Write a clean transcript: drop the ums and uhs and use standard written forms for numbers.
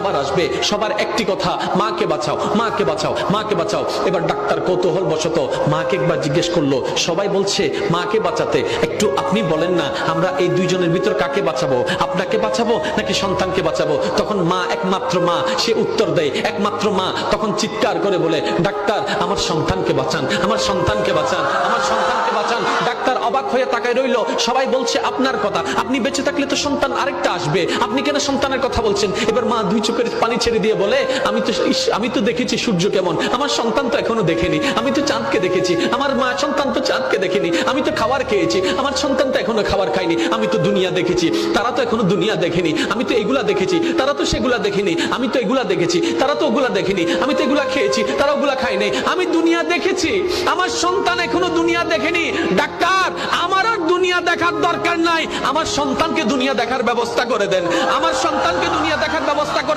আবার আসবে, সবার একটি কথা, মাকে বাঁচাও, মাকে বাঁচাও, মাকে বাঁচাও। এবার ডাক্তার কৌতূহল বশত মাকে একবার জিজ্ঞেস করলো, সবাই বলছে মাকে বাঁচাতে, একটু আপনি বলেন না আমরা এই দুইজনের ভিতর কাকে বাঁচাবো, আপনাকে বাঁচাবো নাকি সন্তানকে বাঁচাবো? তখন মা, একমাত্র মা, সে উত্তর দেয়, একমাত্র মা তখন চিৎকার করে বলে, ডাক্তার আমার সন্তানকে বাঁচান, আমার সন্তানকে বাঁচান, আমার সন্তানকে বাঁচান। ডাক্তার অবাক হয়ে তাকায় রইল, সবাই বলছে আপনার কথা, আপনি বেঁচে থাকলে তো সন্তান আরেকটা আসবে, আপনি কেন সন্তানের কথা বলছেন? এবার মা দুই চোখের পানি ছেড়ে দিয়ে বলে, আমি তো দেখেছি সূর্য কেমন, আমার সন্তান তো এখনো দেখেনি, আমি তো চাঁদকে দেখেছি, আমার মা সন্তান তো চাঁদকে দেখেনি, আমি তো খাবার খেয়েছি, আমার সন্তান তো এখনো খাবার খায়নি, আমি তো দুনিয়া দেখেছি, তারা তো এখনো দুনিয়া দেখেনি, আমি তো এগুলা দেখেছি, তারা তো সেগুলা দেখেনি, আমি তো এগুলা দেখেছি, তারা তো ওগুলা দেখেনি, আমি তো এগুলা খেয়েছি, তারা ওগুলা খায়নি, আমি দুনিয়া দেখেছি, আমার সন্তান এখনো দুনিয়া দেখেনি। ডাক্তার আমার আর দুনিয়া দেখার দরকার নাই, আমার সন্তানকে দুনিয়া দেখার ব্যবস্থা করে দেন, আমার সন্তানকে দুনিয়া দেখার ব্যবস্থা করে